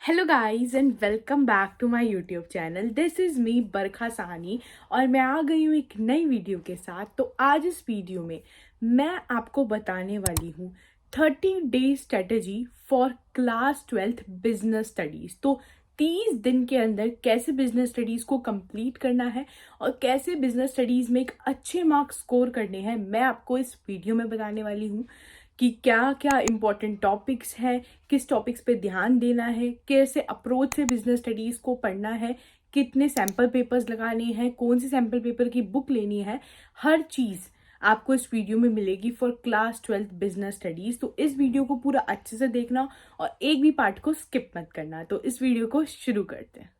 Hello guys and welcome back to my YouTube channel. This is me Barkha Sahni और मैं आ गई हूँ एक नई वीडियो के साथ। तो आज इस वीडियो में मैं आपको बताने वाली हूँ 30 day strategy for class 12th business studies. तो 30 दिन के अंदर कैसे बिजनेस स्टडीज़ को कंप्लीट करना है और कैसे बिजनेस स्टडीज़ में एक अच्छे मार्क्स स्कोर करने हैं, मैं आपको इस वीडियो में बताने वाली हूँ कि क्या क्या इम्पोर्टेंट टॉपिक्स हैं, किस टॉपिक्स पे ध्यान देना है, कैसे अप्रोच से बिजनेस स्टडीज़ को पढ़ना है, कितने सैम्पल पेपर्स लगाने हैं, कौन सी सैम्पल पेपर की बुक लेनी है। हर चीज़ आपको इस वीडियो में मिलेगी for class 12th business studies. तो इस वीडियो को पूरा अच्छे से देखना और एक भी पार्ट को स्किप मत करना। तो इस वीडियो को शुरू करते हैं।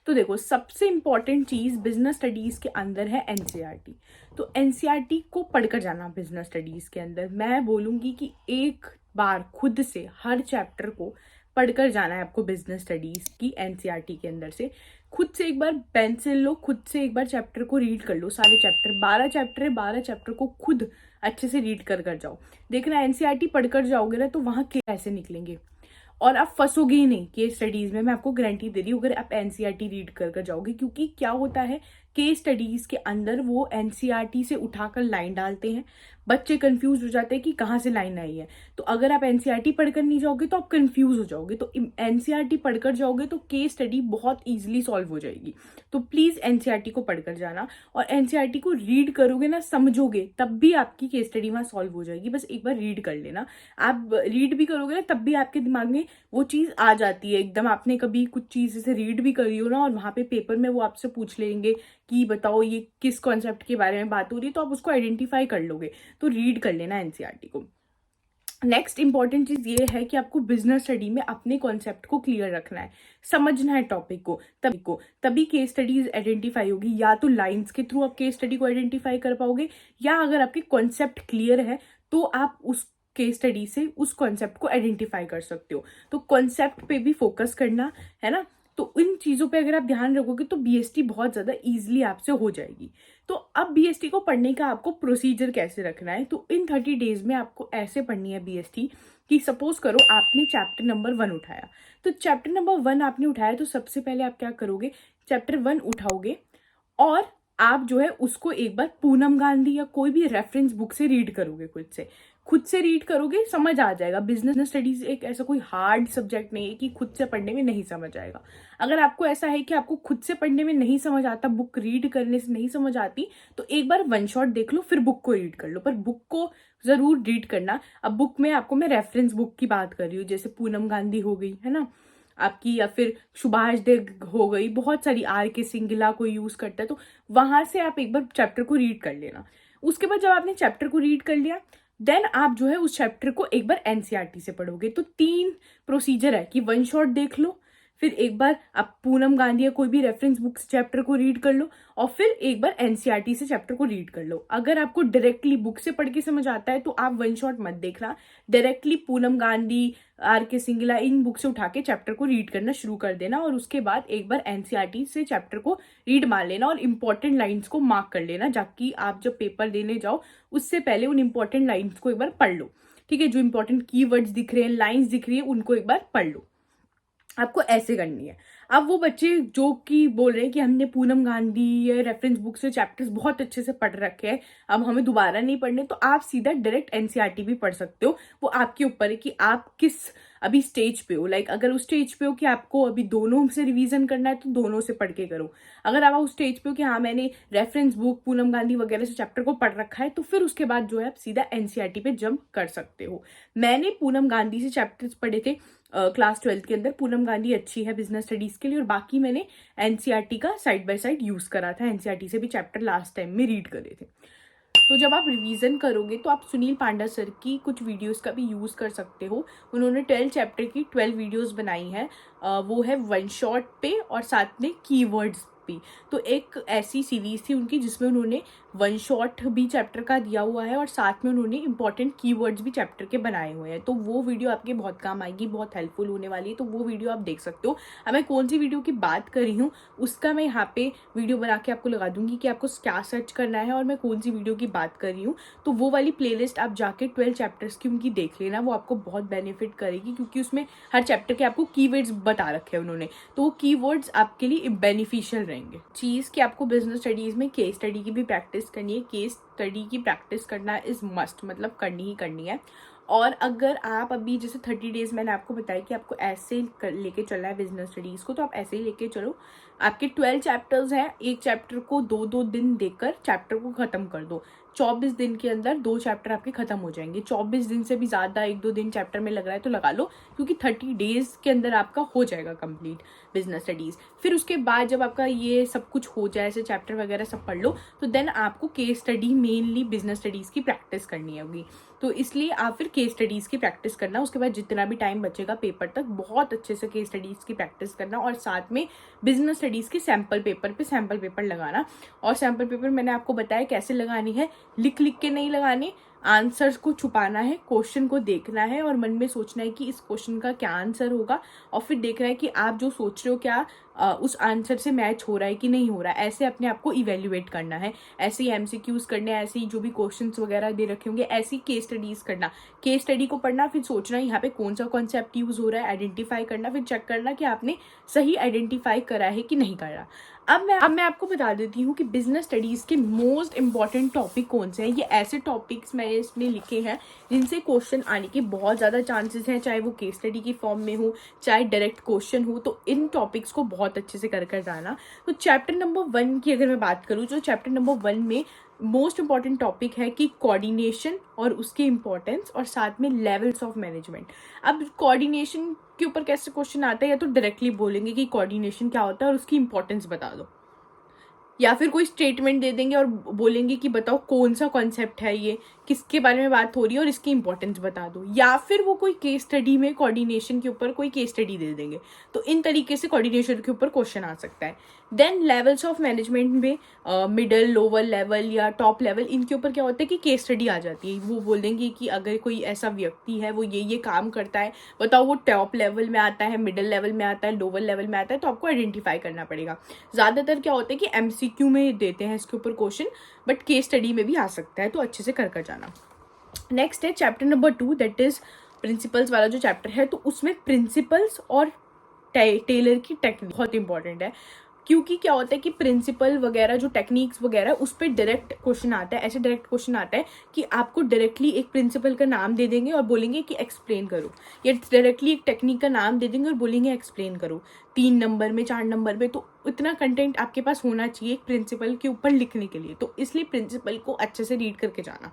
तो देखो, सबसे इंपॉर्टेंट चीज बिजनेस स्टडीज के अंदर है एनसीईआरटी। तो एनसीईआरटी को पढ़कर जाना बिजनेस स्टडीज के अंदर। मैं बोलूंगी कि एक बार खुद से हर चैप्टर को पढ़कर जाना है आपको बिजनेस स्टडीज की एनसीईआरटी के अंदर से। खुद से एक बार पेंसिल लो, खुद से एक बार चैप्टर को रीड कर लो। सारे चैप्टर 12 चैप्टर है, 12 चैप्टर को खुद अच्छे से रीड कर जाओ। देखना एनसीईआरटी पढ़कर जाओगे ना तो वहां कैसे निकलेंगे और आप फंसोगे ही नहीं केस स्टडीज में। मैं आपको गारंटी दे रही हूँ अगर आप एनसीईआरटी रीड कर जाओगे, क्योंकि क्या होता है केस स्टडीज के अंदर वो एनसीईआरटी से उठाकर लाइन डालते हैं। बच्चे कंफ्यूज हो जाते हैं कि कहाँ से लाइन आई है। तो अगर आप एनसीईआरटी पढ़कर नहीं जाओगे तो आप कंफ्यूज हो जाओगे। तो एनसीईआरटी पढ़कर जाओगे तो केस स्टडी बहुत ईजिली सॉल्व हो जाएगी। तो प्लीज एनसीईआरटी को पढ़कर जाना और एनसीईआरटी को रीड करोगे ना, समझोगे, तब भी आपकी केस स्टडी वहां सॉल्व हो जाएगी। बस एक बार रीड कर लेना। आप रीड भी करोगे ना तब भी आपके दिमाग में वो चीज आ जाती है एकदम। आपने कभी कुछ चीज जैसे रीड भी करी हो ना और वहां पे पेपर में वो आपसे पूछ लेंगे कि बताओ ये किस कॉन्सेप्ट के बारे में बात हो रही है, तो आप उसको आइडेंटिफाई कर लोगे। तो रीड कर लेना एनसीईआरटी को। नेक्स्ट इंपॉर्टेंट चीज ये है कि आपको बिजनेस स्टडी में अपने कॉन्सेप्ट को क्लियर रखना है, समझना है टॉपिक को। तभी केस स्टडीज आइडेंटिफाई होगी। या तो लाइंस के थ्रू आप केस स्टडी को आइडेंटिफाई कर पाओगे, या अगर आपके कॉन्सेप्ट क्लियर है तो आप उस केस स्टडी से उस कॉन्सेप्ट को आइडेंटिफाई कर सकते हो। तो कॉन्सेप्ट पे भी फोकस करना है ना। तो इन चीजों पे अगर आप ध्यान रखोगे तो बीएसटी बहुत ज्यादा इजीली आपसे हो जाएगी। तो अब बीएसटी को पढ़ने का आपको प्रोसीजर कैसे रखना है, तो इन 30 डेज में आपको ऐसे पढ़नी है बीएसटी कि सपोज करो आपने चैप्टर नंबर 1 उठाया। तो चैप्टर नंबर 1 आपने उठाया तो सबसे पहले आप क्या करोगे, चैप्टर 1 उठाओगे और आप जो है उसको एक बार पूनम गांधी या कोई भी रेफरेंस बुक से रीड करोगे। खुद से रीड करोगे, समझ आ जाएगा। बिजनेस स्टडीज एक ऐसा कोई हार्ड सब्जेक्ट नहीं है कि खुद से पढ़ने में नहीं समझ आएगा। अगर आपको ऐसा है कि आपको खुद से पढ़ने में नहीं समझ आता, बुक रीड करने से नहीं समझ आती, तो एक बार वन शॉट देख लो, फिर बुक को रीड कर लो। पर बुक को जरूर रीड करना। अब बुक में आपको मैं रेफरेंस बुक की बात कर रही हूँ, जैसे पूनम गांधी हो गई है ना आपकी, या फिर सुभाष देव हो गई, बहुत सारी आर के सिंगला को यूज करता है। तो वहां से आप एक बार चैप्टर को रीड कर लेना। उसके बाद जब आपने चैप्टर को रीड कर लिया, देन आप जो है उस चैप्टर को एक बार एनसीईआरटी से पढ़ोगे। तो 3 प्रोसीजर है कि वन शॉट देख लो, फिर एक बार आप पूनम गांधी या कोई भी रेफरेंस बुक से चैप्टर को रीड कर लो, और फिर एक बार एनसीईआरटी से चैप्टर को रीड कर लो। अगर आपको डायरेक्टली बुक से पढ़ के समझ आता है तो आप वन शॉट मत देखना, डायरेक्टली पूनम गांधी, आर के सिंगला, इन बुक से उठा के चैप्टर को रीड करना शुरू कर देना। और उसके बाद एक बार एनसीईआरटी से चैप्टर को रीड मार लेना और इंपॉर्टेंट लाइंस को मार्क कर लेना, ताकि आप जब पेपर देने जाओ उससे पहले उन इंपॉर्टेंट लाइंस को एक बार पढ़ लो। ठीक है, जो इंपॉर्टेंट कीवर्ड्स दिख रहे हैं, लाइंस दिख रही है, उनको एक बार पढ़ लो। आपको ऐसे करनी है। अब वो बच्चे जो कि बोल रहे हैं कि हमने पूनम गांधी या रेफरेंस बुक से चैप्टर्स बहुत अच्छे से पढ़ रखे हैं, अब हमें दोबारा नहीं पढ़ने, तो आप सीधा डायरेक्ट एनसीईआरटी भी पढ़ सकते हो। वो आपके ऊपर है कि आप किस अभी स्टेज पे हो। लाइक अगर उस स्टेज पे हो कि आपको अभी दोनों से रिवीजन करना है तो दोनों से पढ़ के करो। अगर आप उस स्टेज पे हो कि हाँ मैंने रेफरेंस बुक, पूनम गांधी वगैरह से चैप्टर को पढ़ रखा है, तो फिर उसके बाद जो है आप सीधा एनसीईआरटी पे जंप कर सकते हो। मैंने पूनम गांधी से चैप्टर्स पढ़े थे क्लास 12th के अंदर। पूनम गांधी अच्छी है बिजनेस स्टडीज के लिए, और बाकी मैंने एनसीईआरटी का साइड बाय साइड यूज करा था। एनसीईआरटी से भी चैप्टर लास्ट टाइम में रीड करे थे। तो जब आप रिवीजन करोगे तो आप सुनील पांडा सर की कुछ वीडियोस का भी यूज कर सकते हो। उन्होंने 12 चैप्टर की 12 वीडियोस बनाई है। वो है वन शॉट पे और साथ में कीवर्ड्स भी। तो एक ऐसी सीरीज थी उनकी जिसमें उन्होंने वन शॉट भी चैप्टर का दिया हुआ है और साथ में उन्होंने इंपॉर्टेंट कीवर्ड्स भी चैप्टर के बनाए हुए हैं। तो वो वीडियो आपके बहुत काम आएगी, बहुत हेल्पफुल होने वाली है, तो वो वीडियो आप देख सकते हो। अब मैं कौन सी वीडियो की बात कर रही हूँ उसका मैं यहाँ पे वीडियो बना के आपको लगा दूंगी कि आपको क्या सर्च करना है और मैं कौन सी वीडियो की बात कर रही हूँ। तो वो वाली प्लेलिस्ट आप जाके 12 चैप्टर्स की उनकी देख लेना, वो आपको बहुत बेनिफिट करेगी, क्योंकि उसमें हर चैप्टर के आपको कीवर्ड्स बता रखे हैं उन्होंने, तो वो कीवर्ड्स आपके लिए बेनिफिशियल रहेंगे। चीज़ कि आपको बिजनेस स्टडीज़ में केस स्टडी की भी प्रैक्टिस करनी है। केस स्टडी की प्रैक्टिस करना इज़ मस्ट, मतलब करनी ही करनी है। और अगर आप अभी जैसे 30 डेज मैंने आपको बताया कि आपको ऐसे लेके चलना है बिजनेस स्टडीज़ को, तो आप ऐसे ही लेके चलो। आपके 12 चैप्टर्स हैं, एक चैप्टर को 2-2 दिन देकर चैप्टर को ख़त्म कर दो। 24 दिन के अंदर 2 चैप्टर आपके ख़त्म हो जाएंगे। 24 दिन से भी ज़्यादा 1-2 दिन चैप्टर में लग रहा है तो लगा लो, क्योंकि 30 डेज के अंदर आपका हो जाएगा कंप्लीट बिजनेस स्टडीज़। फिर उसके बाद जब आपका ये सब कुछ हो जाए, ऐसे चैप्टर वगैरह सब पढ़ लो, तो देन आपको case study mainly business studies की प्रैक्टिस करनी होगी। तो इसलिए आप फिर केस स्टडीज़ की प्रैक्टिस करना। उसके बाद जितना भी टाइम बचेगा पेपर तक बहुत अच्छे से केस स्टडीज़ की प्रैक्टिस करना, और साथ में बिजनेस स्टडीज़ के सैम्पल पेपर लगाना। और सैम्पल पेपर मैंने आपको बताया कैसे लगानी है, लिख के नहीं लगानी, आंसर्स को छुपाना है, क्वेश्चन को देखना है और मन में सोचना है कि इस क्वेश्चन का क्या आंसर होगा, और फिर देखना है कि आप जो सोच रहे हो क्या उस आंसर से मैच हो रहा है कि नहीं हो रहा है। ऐसे अपने आप को इवेल्युएट करना है। ऐसे ही एमसीक्यूज करने, ऐसे ही जो भी क्वेश्चंस वगैरह दे रखे होंगे, ऐसी केस स्टडीज करना। केस स्टडी को पढ़ना, फिर सोचना यहाँ पे कौन सा कॉन्सेप्ट यूज हो रहा है, आइडेंटिफाई करना, फिर चेक करना कि आपने सही आइडेंटिफाई करा है कि नहीं करा। अब मैं आपको बता देती हूँ कि बिजनेस स्टडीज़ के मोस्ट इंपॉर्टेंट टॉपिक कौन से हैं। ये ऐसे टॉपिक्स मैंने इसमें लिखे हैं जिनसे क्वेश्चन आने के बहुत ज़्यादा चांसेस हैं, चाहे वो केस स्टडी की फॉर्म में हो, चाहे डायरेक्ट क्वेश्चन हो। तो इन टॉपिक्स को बहुत अच्छे से कर जाना। तो चैप्टर नंबर 1 की अगर मैं बात करूँ, तो चैप्टर नंबर 1 में मोस्ट इंपॉर्टेंट टॉपिक है कि कोऑर्डिनेशन और उसकी इंपॉर्टेंस, और साथ में लेवल्स ऑफ मैनेजमेंट। अब कोऑर्डिनेशन के ऊपर कैसे क्वेश्चन आता है, या तो डायरेक्टली बोलेंगे कि कोऑर्डिनेशन क्या होता है और उसकी इंपॉर्टेंस बता दो, या फिर कोई स्टेटमेंट दे देंगे और बोलेंगे कि बताओ कौन सा कॉन्सेप्ट है, ये किसके बारे में बात हो रही है और इसकी इंपॉर्टेंस बता दो। या फिर वो कोई केस स्टडी में कोऑर्डिनेशन के ऊपर कोई केस स्टडी दे देंगे। तो इन तरीके से कोऑर्डिनेशन के ऊपर क्वेश्चन आ सकता है। देन लेवल्स ऑफ मैनेजमेंट में मिडल, लोअर लेवल या टॉप लेवल, इनके ऊपर क्या होता है कि केस स्टडी आ जाती है। वो बोलेंगे कि अगर कोई ऐसा व्यक्ति है, वो ये काम करता है, बताओ वो टॉप लेवल में आता है, मिडल लेवल में आता है, लोअर लेवल में आता है, तो आपको आइडेंटिफाई करना पड़ेगा। ज़्यादातर क्या होता है कि एमसीक्यू में देते हैं इसके ऊपर क्वेश्चन, बट केस स्टडी में भी आ सकता है, तो अच्छे से कर जाना। नेक्स्ट है chapter number 2, that is principles वाला जो चैप्टर है। तो उसमें प्रिंसिपल्स और टेलर की टेक्निक बहुत इंपॉर्टेंट है, क्योंकि क्या होता है कि प्रिंसिपल वगैरह जो टेक्निक्स वगैरह उस पर डायरेक्ट क्वेश्चन आता है। ऐसे डायरेक्ट क्वेश्चन आता है कि आपको डायरेक्टली एक प्रिंसिपल का नाम दे देंगे और बोलेंगे कि एक्सप्लेन करो, या डायरेक्टली एक टेक्निक का नाम दे देंगे और बोलेंगे एक्सप्लेन करो, 3 नंबर में, 4 नंबर में। तो इतना कंटेंट आपके पास होना चाहिए एक प्रिंसिपल के ऊपर लिखने के लिए, तो इसलिए प्रिंसिपल को अच्छे से रीड करके जाना।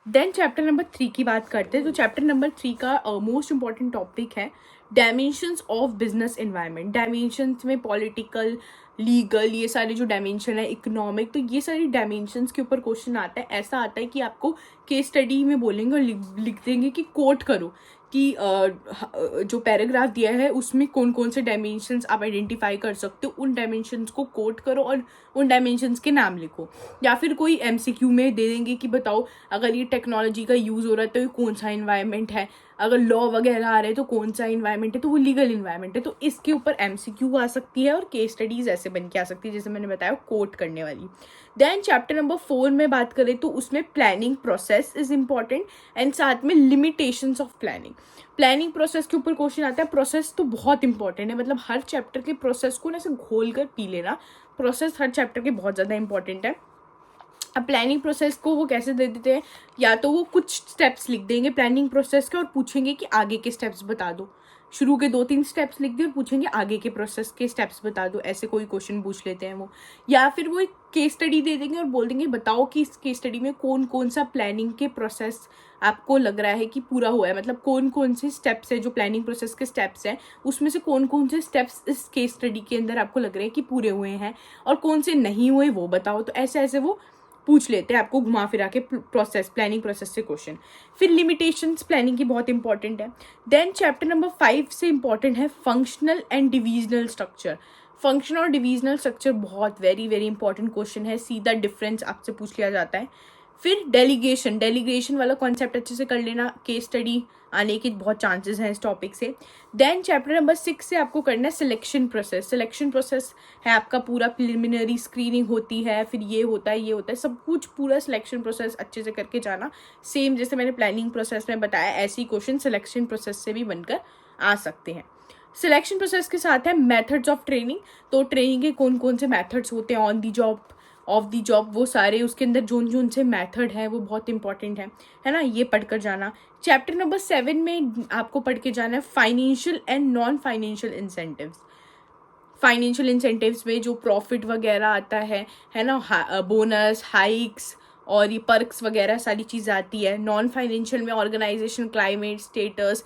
देन चैप्टर नंबर 3 की बात करते हैं। तो चैप्टर नंबर 3 का मोस्ट इंपॉर्टेंट टॉपिक है dimensions of business environment. Dimensions में पॉलिटिकल, लीगल, ये सारे जो डायमेंशन है, इकोनॉमिक, तो ये सारी डायमेंशंस के ऊपर क्वेश्चन आता है। ऐसा आता है कि आपको केस स्टडी में बोलेंगे और लिख देंगे कि कोट करो कि जो पैराग्राफ दिया है उसमें कौन कौन से डायमेंशंस आप आइडेंटिफाई कर सकते हो, उन डायमेंशंस को कोट करो और उन डायमेंशंस के नाम लिखो। या फिर कोई एमसीक्यू में दे देंगे कि बताओ अगर ये टेक्नोलॉजी का यूज़ हो रहा है तो ये कौन सा इन्वायरमेंट है, अगर लॉ वगैरह आ रहे हैं तो कौन सा इन्वायरमेंट है, तो वो लीगल इन्वायरमेंट है। तो इसके ऊपर एमसीक्यू आ सकती है और केस स्टडीज ऐसे बन के आ सकती है, जैसे मैंने बताया कोट करने वाली। देन चैप्टर नंबर 4 में बात करें तो उसमें planning process is important, and साथ में limitations of planning. Planning process के ऊपर क्वेश्चन आता है। प्रोसेस तो बहुत इंपॉर्टेंट है, मतलब हर चैप्टर के प्रोसेस को ना ऐसे घोल कर पी लेना। प्रोसेस हर चैप्टर के बहुत ज़्यादा इंपॉर्टेंट है। अब प्लानिंग प्रोसेस को वो कैसे दे देते हैं, या तो वो कुछ स्टेप्स लिख देंगे प्लानिंग प्रोसेस के और पूछेंगे कि आगे के स्टेप्स बता दो। शुरू के 2-3 स्टेप्स लिख दिए और पूछेंगे आगे के प्रोसेस के स्टेप्स बता दो, ऐसे कोई क्वेश्चन पूछ लेते हैं वो। या फिर वो एक केस स्टडी दे देंगे और बोल देंगे बताओ कि इस केस स्टडी में कौन कौन सा प्लानिंग के प्रोसेस आपको लग रहा है कि पूरा हुआ है, मतलब कौन कौन से स्टेप्स है, जो प्लानिंग प्रोसेस के स्टेप्स हैं उसमें से कौन कौन से स्टेप्स इस केस स्टडी के अंदर आपको लग रहे हैं कि पूरे हुए हैं और कौन से नहीं हुए वो बताओ। तो ऐसे ऐसे वो पूछ लेते हैं आपको घुमा फिरा के प्रोसेस, प्लानिंग प्रोसेस से क्वेश्चन। फिर लिमिटेशंस प्लानिंग की बहुत इंपॉर्टेंट है। देन चैप्टर नंबर 5 से इंपॉर्टेंट है functional and divisional structure. Function और डिविजनल स्ट्रक्चर बहुत वेरी वेरी इंपॉर्टेंट क्वेश्चन है, सीधा डिफरेंस आपसे पूछ लिया जाता है। फिर डेलीगेशन वाला कॉन्सेप्ट अच्छे से कर लेना, केस स्टडी आने के बहुत चांसेस हैं इस टॉपिक से। देन चैप्टर नंबर 6 से आपको करना है सिलेक्शन प्रोसेस है आपका पूरा, प्रिलिमिनरी स्क्रीनिंग होती है, फिर ये होता है सब कुछ, पूरा सिलेक्शन प्रोसेस अच्छे से करके जाना। सेम जैसे मैंने प्लानिंग प्रोसेस में बताया, ऐसे ही क्वेश्चन सिलेक्शन प्रोसेस से भी बनकर आ सकते हैं। सिलेक्शन प्रोसेस के साथ है मेथड्स ऑफ ट्रेनिंग, तो ट्रेनिंग के कौन कौन से मेथड्स होते हैं, on the job, of the job, वो सारे उसके अंदर जोन से मेथड है वो बहुत इंपॉर्टेंट है ना, ये पढ़कर जाना। चैप्टर नंबर 7 में आपको पढ़ के जाना है financial and non financial incentives. Financial incentives में जो प्रॉफिट वगैरह आता है ना, बोनस, हाइक्स और ये पर्क्स वगैरह सारी चीज़ आती है। नॉन फाइनेंशियल में ऑर्गेनाइजेशन, क्लाइमेट, स्टेटस,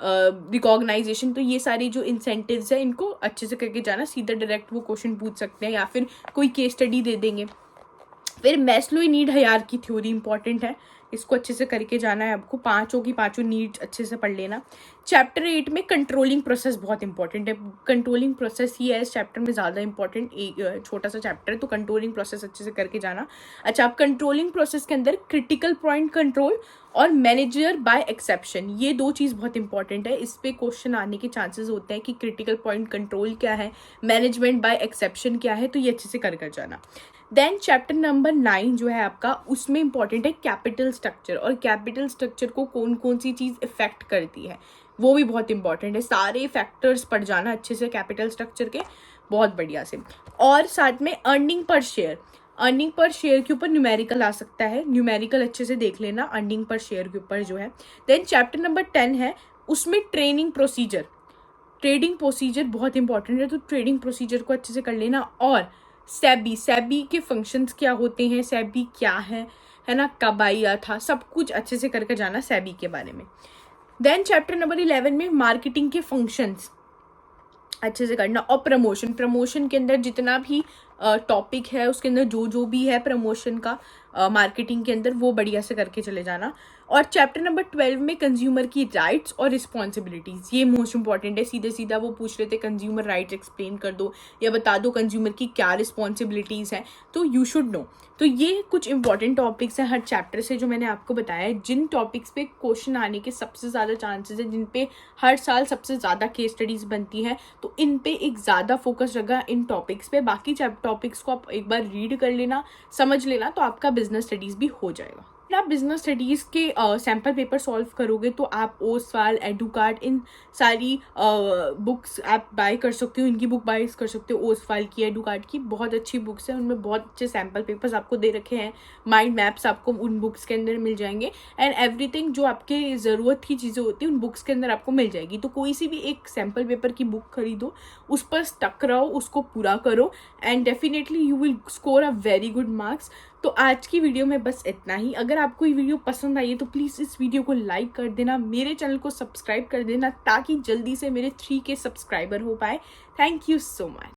रिकॉग्नाइजेशन, तो ये सारी जो इंसेंटिव्स है इनको अच्छे से करके जाना, सीधा डायरेक्ट वो क्वेश्चन पूछ सकते हैं या फिर कोई केस स्टडी दे देंगे। फिर Maslow need hierarchy theory important है, इसको अच्छे से करके जाना है आपको, पांचों नीड्स अच्छे से पढ़ लेना। चैप्टर 8 में कंट्रोलिंग प्रोसेस बहुत इंपॉर्टेंट है। कंट्रोलिंग प्रोसेस ही है इस चैप्टर में ज़्यादा इंपॉर्टेंट, एक छोटा सा चैप्टर है, तो कंट्रोलिंग प्रोसेस अच्छे से करके जाना। अच्छा, आप कंट्रोलिंग प्रोसेस के अंदर क्रिटिकल पॉइंट कंट्रोल और मैनेजर बाय एक्सेप्शन, ये दो चीज़ बहुत इंपॉर्टेंट है। इस पे क्वेश्चन आने के चांसेस होते हैं कि क्रिटिकल पॉइंट कंट्रोल क्या है, मैनेजमेंट बाय एक्सेप्शन क्या है, तो ये अच्छे से कर जाना। देन चैप्टर नंबर 9 जो है आपका, उसमें इंपॉर्टेंट है कैपिटल स्ट्रक्चर, और कैपिटल स्ट्रक्चर को कौन कौन सी चीज़ इफेक्ट करती है वो भी बहुत इंपॉर्टेंट है। सारे फैक्टर्स पढ़ जाना अच्छे से कैपिटल स्ट्रक्चर के, बहुत बढ़िया से। और साथ में अर्निंग पर शेयर के ऊपर न्यूमेरिकल आ सकता है, न्यूमेरिकल अच्छे से देख लेना अर्निंग पर शेयर के ऊपर जो है। देन चैप्टर नंबर 10 है, उसमें ट्रेडिंग प्रोसीजर बहुत इंपॉर्टेंट है, तो ट्रेडिंग प्रोसीजर को अच्छे से कर लेना। और सेबी के फंक्शंस क्या होते हैं, सेबी क्या है ना, कब आया था, सब कुछ अच्छे से करके जाना सेबी के बारे में। देन चैप्टर नंबर 11 में मार्केटिंग के फंक्शंस अच्छे से करना। और प्रमोशन के अंदर जितना भी टॉपिक है उसके अंदर जो भी है प्रमोशन का मार्केटिंग के अंदर, वो बढ़िया से करके चले जाना। और चैप्टर नंबर 12 में कंज्यूमर की राइट्स और रिस्पॉन्सिबिलिटीज़, ये मोस्ट इंपॉर्टेंट है। सीधा वो पूछ रहे थे कंज्यूमर राइट्स एक्सप्लेन कर दो या बता दो कंज्यूमर की क्या रिस्पॉन्सिबिलिटीज़ हैं, तो यू शुड नो। तो ये कुछ इंपॉर्टेंट टॉपिक्स हैं हर चैप्टर से जो मैंने आपको बताया है, जिन टॉपिक्स पे क्वेश्चन आने के सबसे ज़्यादा चांसेस है, जिन पे हर साल सबसे ज़्यादा केस स्टडीज़ बनती हैं, तो इन पे एक ज़्यादा फोकस रखा इन टॉपिक्स पे। बाकी टॉपिक्स को आप एक बार रीड कर लेना, समझ लेना, तो आपका बिजनेस स्टडीज़ भी हो जाएगा। आप बिजनेस स्टडीज़ के सैम्पल पेपर सॉल्व करोगे तो आप ओसवाल, एडुकार्ट, इन सारी बुक्स आप बाय कर सकते हो, इनकी बुक बाय कर सकते हो। ओसवाल की, एडुकार्ट की बहुत अच्छी बुक्स हैं, उनमें बहुत अच्छे सैम्पल पेपर्स आपको दे रखे हैं, माइंड मैप्स आपको उन बुक्स के अंदर मिल जाएंगे, एंड एवरीथिंग जो आपके ज़रूरत की चीज़ें होती हैं उन बुक्स के अंदर आपको मिल जाएगी। तो कोई सी भी एक सैम्पल पेपर की बुक खरीदो, उस पर स्टक रहो, उसको पूरा करो, and definitely you will score a very good marks. तो आज की वीडियो में बस इतना ही। अगर आपको ये वीडियो पसंद आई है तो प्लीज़ इस वीडियो को लाइक कर देना, मेरे चैनल को सब्सक्राइब कर देना, ताकि जल्दी से मेरे 3K सब्सक्राइबर हो पाए। Thank you so much.